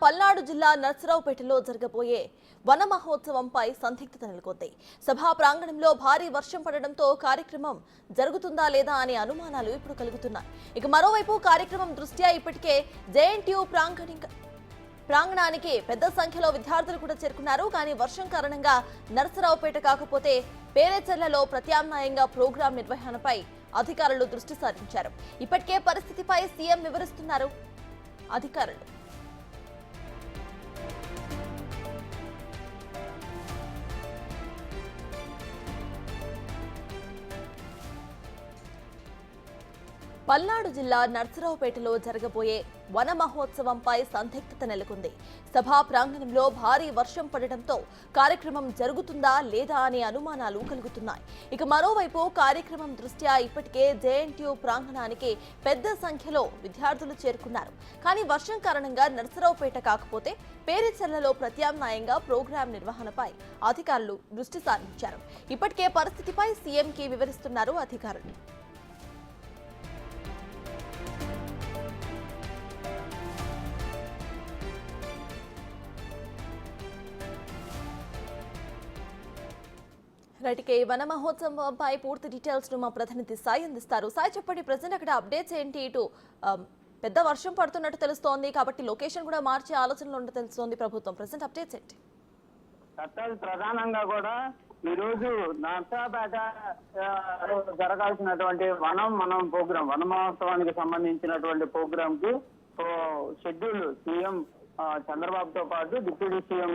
పల్నాడు జిల్లా నర్సరావుపేటలో జరగబోయే వన మహోత్సవంపై సందిగ్ధత నెలకొంది. సభా ప్రాంగణంలో భారీ వర్షం పడడంతో కార్యక్రమం జరుగుతుందా లేదా అనే అనుమానాలు ఇప్పుడు కలుగుతున్నాయి. ఇక మరోవైపు కార్యక్రమం దృష్ట్యా ఇప్పటికే జేఎన్టీయూ ప్రాంగణానికి పెద్ద సంఖ్యలో విద్యార్థులు కూడా చేరుకున్నారు. కానీ వర్షం కారణంగా నర్సరావుపేట కాకపోతే పేరేచర్లలో ప్రత్యామ్నాయంగా ప్రోగ్రాం నిర్వహణపై అధికారులు దృష్టి సారించారు. ఇప్పటికే పరిస్థితిపై సీఎం వివరిస్తున్నారు అధికారులు. పల్నాడు జిల్లా నర్సరావుపేటలో జరగబోయే వన మహోత్సవంపై సందిగ్ధత నెలకొంది. సభా ప్రాంగణంలో భారీ వర్షం పడడంతో కార్యక్రమం జరుగుతుందా లేదా అనే అనుమానాలు కలుగుతున్నాయి. ఇక మరోవైపు కార్యక్రమం దృష్ట్యా ఇప్పటికే జేఎన్టీయూ ప్రాంగణానికి పెద్ద సంఖ్యలో విద్యార్థులు చేరుకున్నారు. కానీ వర్షం కారణంగా నర్సరావుపేట కాకపోతే పేరేచర్లలో ప్రత్యామ్నాయంగా ప్రోగ్రాం నిర్వహణపై అధికారులు దృష్టి సారించారు. ఇప్పటికే పరిస్థితిపై సీఎంకి వివరిస్తున్నారు అధికారులు. రైట్కే వన మహోత్సవంపై పూర్తి డీటెయిల్స్ ను మా ప్రతినిధి సాయి అందిస్తారు. సాయి చెప్పండి, ప్రజెంట్ అక్కడ అప్డేట్స్ ఏంటి? ఇటు పెద్ద వర్షం పడుతున్నట్టు తెలుస్తోంది కాబట్టి లొకేషన్ కూడా మార్చే ఆలోచనలు ఉన్నట్టు తెలుస్తోంది ప్రభుత్వం. ప్రజెంట్ అప్డేట్స్ ఏంటి? ప్రధానంగా కూడా ఈ రోజు నర్సరావుపేట జరగాల్సినటువంటి మనం ప్రోగ్రాం వన మహోత్సవానికి సంబంధించినటువంటి ప్రోగ్రామ్ కి షెడ్యూల్ సీఎం చంద్రబాబుతో పాటు డిప్యూటీ సీఎం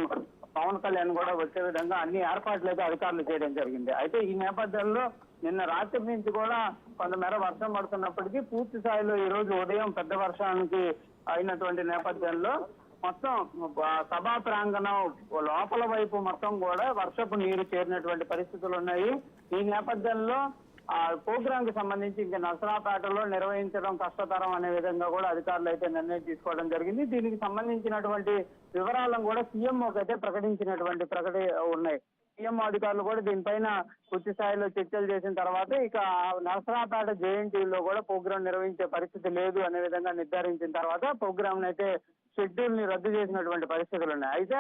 పవన్ కళ్యాణ్ కూడా వచ్చే విధంగా అన్ని ఏర్పాట్లు అయితే అధికారులు చేయడం జరిగింది. అయితే ఈ నేపథ్యంలో నిన్న రాత్రి నుంచి కూడా కొంతమేర వర్షం పడుతున్నప్పటికీ పూర్తి స్థాయిలో ఈ రోజు ఉదయం పెద్ద వర్షానికి అయినటువంటి నేపథ్యంలో మొత్తం సభా ప్రాంగణం లోపల వైపు మొత్తం కూడా వర్షపు నీరు చేరినటువంటి పరిస్థితులు ఉన్నాయి. ఈ నేపథ్యంలో ఆ ప్రోగ్రామ్ కి సంబంధించి ఇంకా నర్సరావుపేటలో నిర్వహించడం కష్టతరం అనే విధంగా కూడా అధికారులు అయితే నిర్ణయం తీసుకోవడం జరిగింది. దీనికి సంబంధించినటువంటి వివరాలను కూడా సీఎంఓకి అయితే ప్రకటన ఉన్నాయి. సీఎం అధికారులు కూడా దీనిపైన పూర్తి స్థాయిలో చర్చలు చేసిన తర్వాత ఇక నర్సరావుపేట జేఎన్టీయూలో కూడా ప్రోగ్రాం నిర్వహించే పరిస్థితి లేదు అనే విధంగా నిర్ధారించిన తర్వాత ప్రోగ్రామ్ అయితే షెడ్యూల్ ని రద్దు చేసినటువంటి పరిస్థితులు ఉన్నాయి. అయితే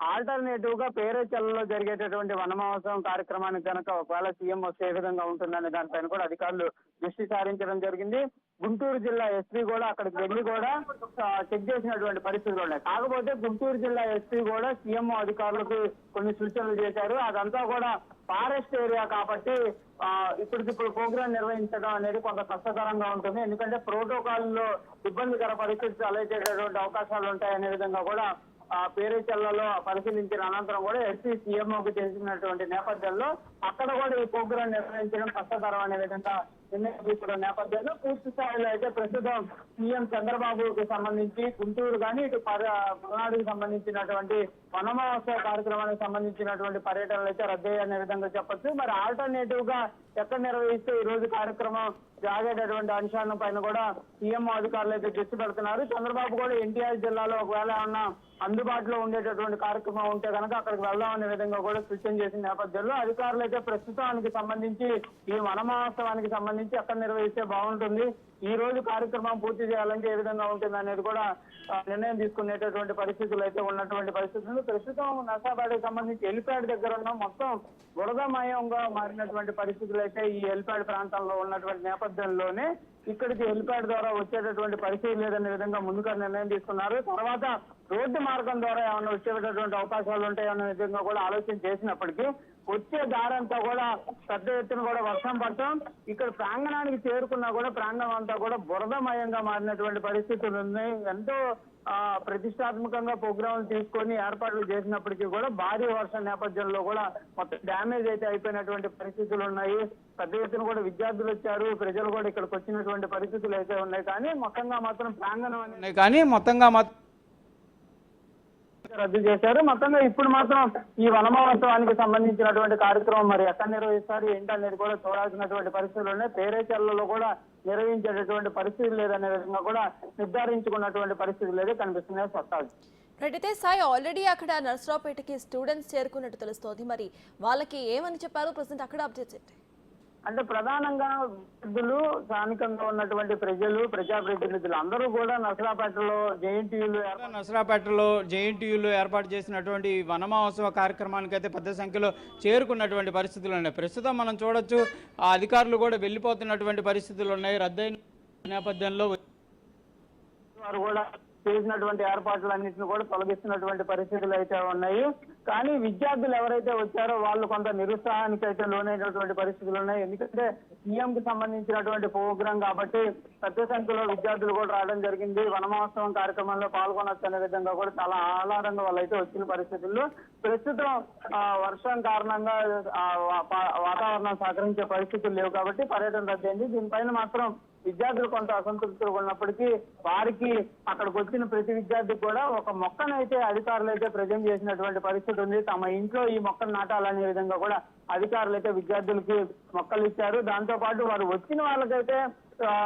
ఆల్టర్నేటివ్ గా పేరేచర్లలో జరిగేటటువంటి వన మహోత్సవం కార్యక్రమానికి కనుక ఒకవేళ సీఎం వస్తే ఏ విధంగా ఉంటుందనే దానిపైన కూడా అధికారులు దృష్టి సారించడం జరిగింది. గుంటూరు జిల్లా ఎస్పీ కూడా అక్కడికి వెళ్లి కూడా చెక్ చేసినటువంటి పరిస్థితులు ఉన్నాయి. కాకపోతే గుంటూరు జిల్లా ఎస్పీ కూడా సీఎం అధికారులకు కొన్ని సూచనలు చేశారు. అదంతా కూడా ఫారెస్ట్ ఏరియా కాబట్టి ఇప్పటికిప్పుడు ప్రోగ్రాం నిర్వహించడం అనేది కొంత కష్టతరంగా ఉంటుంది. ఎందుకంటే ప్రోటోకాల్ లో ఇబ్బందికర పరిస్థితులు అలచేటటువంటి అవకాశాలు ఉంటాయనే విధంగా కూడా పేరేచర్లలో పరిశీలించిన అనంతరం కూడా ఎస్పీ సీఎంఓకి తెలిసినటువంటి నేపథ్యంలో అక్కడ కూడా ఈ ప్రోగ్రాం నిర్వహించడం కష్టతరం అనే విధంగా నిర్ణయం తీసుకోవడం నేపథ్యంలో పూర్తి స్థాయిలో అయితే ప్రస్తుతం సీఎం చంద్రబాబుకి సంబంధించి గుంటూరు కానీ ఇటు పల్నాడుకి సంబంధించినటువంటి వన మహోత్సవ కార్యక్రమానికి సంబంధించినటువంటి పర్యటనలు అయితే రద్దయ్యనే విధంగా చెప్పొచ్చు. మరి ఆల్టర్నేటివ్ గా ఎక్కడ నిర్వహిస్తే ఈ రోజు కార్యక్రమం సాగేటటువంటి అంశాల పైన కూడా సీఎం అధికారులు అయితే దృష్టి పెడుతున్నారు. చంద్రబాబు కూడా ఎన్టీఆర్ జిల్లాలో ఒకవేళ ఏమన్నా అందుబాటులో ఉండేటటువంటి కార్యక్రమం ఉంటే కనుక అక్కడికి వెళ్దామనే విధంగా కూడా సూచన చేసిన నేపథ్యంలో అధికారులు అయితే ప్రస్తుతానికి సంబంధించి ఈ వన మహోత్సవానికి సంబంధించి ఎక్కడ నిర్వహిస్తే బాగుంటుంది, ఈ రోజు కార్యక్రమం పూర్తి చేయాలంటే ఏ విధంగా ఉంటుంది అనేది కూడా నిర్ణయం తీసుకునేటటువంటి పరిస్థితులు అయితే ఉన్నటువంటి పరిస్థితులు. ప్రస్తుతం నర్సరావుపేటకు సంబంధించి హెలిప్యాడ్ దగ్గర ఉన్న మొత్తం బురదమయంగా మారినటువంటి పరిస్థితులు అయితే ఈ హెలిప్యాడ్ ప్రాంతంలో ఉన్నటువంటి నేపథ్యంలోనే ఇక్కడికి హెలిప్యాడ్ ద్వారా వచ్చేటటువంటి పరిస్థితి లేదనే విధంగా ముందుగా నిర్ణయం తీసుకున్నారు. తర్వాత రోడ్డు మార్గం ద్వారా ఏమైనా వచ్చేటటువంటి అవకాశాలు ఉంటాయన్న విధంగా కూడా ఆలోచన చేసినప్పటికీ వచ్చే దారంతా కూడా పెద్ద ఎత్తున కూడా వర్షం పడటం, ఇక్కడ ప్రాంగణానికి చేరుకున్నా కూడా ప్రాంగణం అంతా కూడా బురదమయంగా మారినటువంటి పరిస్థితులు ఉన్నాయి. ఎంతో ప్రతిష్టాత్మకంగా ప్రోగ్రాంలు తీసుకొని ఏర్పాట్లు చేసినప్పటికీ కూడా భారీ వర్షం నేపథ్యంలో కూడా మొత్తం డ్యామేజ్ అయితే అయిపోయినటువంటి పరిస్థితులు ఉన్నాయి. పెద్ద ఎత్తున కూడా విద్యార్థులు వచ్చారు, ప్రజలు కూడా ఇక్కడికి వచ్చినటువంటి పరిస్థితులు అయితే ఉన్నాయి. కానీ మొత్తంగా మాత్రం ప్రాంగణం అనేది రద్దు చేశారు. మొత్తంగా ఇప్పుడు మాత్రం ఈ వన మహోత్సవానికి సంబంధించినటువంటి కార్యక్రమం మరి ఎక్కడ నిర్వహిస్తారు ఏంటనేది కూడా చూడాల్సినటువంటి పరిస్థితులు ఉన్నాయి. పేరేచర్లలో కూడా నిర్వహించేటటువంటి పరిస్థితి లేదనే విధంగా కూడా నిర్ధారించుకున్నటువంటి పరిస్థితులు అయితే కనిపిస్తున్నాయి. సత్తాజ్ అయితే సాయి ఆల్రెడీ అక్కడ నర్సరావుపేటకి స్టూడెంట్స్ చేరుకున్నట్టు తెలుస్తోంది. మరి వాళ్ళకి ఏమని చెప్పారు? ప్రజెంట్ అక్కడ అప్డేట్స్ ఏంటి? అంటే ప్రధానంగా విద్యార్థులు, స్థానికంగా ఉన్నటువంటి ప్రజలు, ప్రజాప్రతినిధులు అందరూ కూడా నర్సరావుపేటలో జేఎన్టీయూలో ఏర్పాటు చేసినటువంటి వన మహోత్సవ కార్యక్రమానికి అయితే పెద్ద సంఖ్యలో చేరుకున్నటువంటి పరిస్థితులు ఉన్నాయి. ప్రస్తుతం మనం చూడొచ్చు, ఆ అధికారులు కూడా వెళ్ళిపోతున్నటువంటి పరిస్థితులు ఉన్నాయి. రద్దయిన నేపథ్యంలో వారు కూడా చేసినటువంటి ఏర్పాట్లన్నింటిని కూడా తొలగిస్తున్నటువంటి పరిస్థితులు అయితే ఉన్నాయి. కానీ విద్యార్థులు ఎవరైతే వచ్చారో వాళ్ళు కొంత నిరుత్సాహానికి అయితే లోనైనటువంటి పరిస్థితులు ఉన్నాయి. ఎందుకంటే సీఎం కి సంబంధించినటువంటి ప్రోగ్రాం కాబట్టి పెద్ద సంఖ్యలో విద్యార్థులు కూడా రావడం జరిగింది. వన మహోత్సవం కార్యక్రమంలో పాల్గొనొచ్చు అనే విధంగా కూడా చాలా ఆహ్లాదంగా వాళ్ళైతే వచ్చిన పరిస్థితుల్లో ప్రస్తుతం వర్షం కారణంగా వాతావరణం సహకరించే పరిస్థితులు లేవు కాబట్టి పర్యటన రద్దయింది. దీనిపైన మాత్రం విద్యార్థులు కొంత అసంతృప్తిగా ఉన్నప్పటికీ వారికి అక్కడికి వచ్చిన ప్రతి విద్యార్థికి కూడా ఒక మొక్కనైతే అధికారులు అయితే ప్రజెంట్ చేసినటువంటి పరిస్థితి ఉంది. తమ ఇంట్లో ఈ మొక్కను నాటాలనే విధంగా కూడా అధికారులు అయితే విద్యార్థులకి మొక్కలు ఇచ్చారు. దాంతో పాటు వారు వచ్చిన వాళ్ళకైతే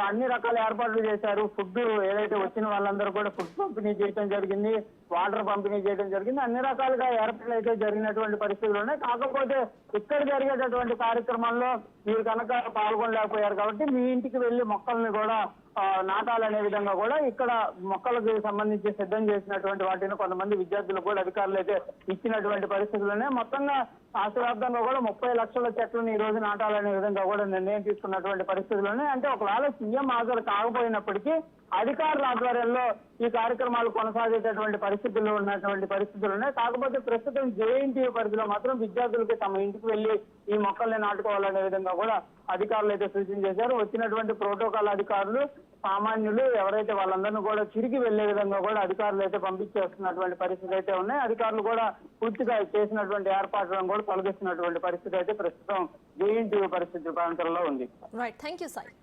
అన్ని రకాల ఏర్పాట్లు చేశారు. ఫుడ్ ఏదైతే వచ్చిన వాళ్ళందరూ కూడా ఫుడ్ పంపిణీ చేయడం జరిగింది, వాటర్ పంపిణీ చేయడం జరిగింది. అన్ని రకాలుగా ఏర్పాట్లు అయితే జరిగినటువంటి పరిస్థితులు ఉన్నాయి. కాకపోతే ఇక్కడ జరిగేటటువంటి కార్యక్రమాల్లో మీరు కనుక పాల్గొనలేకపోయారు కాబట్టి మీ ఇంటికి వెళ్లి మొక్కల్ని కూడా నాటాలనే విధంగా కూడా ఇక్కడ మొక్కలకు సంబంధించి సిద్ధం చేసినటువంటి వాటిని కొంతమంది విద్యార్థులు కూడా అధికారులు అయితే ఇచ్చినటువంటి పరిస్థితులునే. మొత్తంగా రాష్ట్ర వ్యాప్తంగా కూడా 30 లక్షల చెట్లను ఈ రోజు నాటాలనే విధంగా కూడా నిర్ణయం తీసుకున్నటువంటి పరిస్థితులునే. అంటే ఒకవేళ సీఎం హాజరు కాకపోయినప్పటికీ అధికారుల ఆధ్వర్యంలో ఈ కార్యక్రమాలు కొనసాగేటటువంటి పరిస్థితుల్లో ఉన్నటువంటి పరిస్థితులు ఉన్నాయి. కాకపోతే ప్రస్తుతం జేఎన్టీయూ పరిధిలో మాత్రం విద్యార్థులకి తమ ఇంటికి వెళ్లి ఈ మొక్కల్ని నాటుకోవాలనే విధంగా కూడా అధికారులు అయితే సూచన చేశారు. వచ్చినటువంటి ప్రోటోకాల్ అధికారులు, సామాన్యులు ఎవరైతే వాళ్ళందరినీ కూడా తిరిగి వెళ్లే విధంగా కూడా అధికారులు అయితే పంపించేస్తున్నటువంటి పరిస్థితి అయితే ఉన్నాయి. అధికారులు కూడా పూర్తిగా చేసినటువంటి ఏర్పాట్లను కూడా తొలగిస్తున్నటువంటి పరిస్థితి అయితే ప్రస్తుతం జేఎన్టీయూ పరిస్థితి ప్రాంతంలో ఉంది. Right, thank you Sai.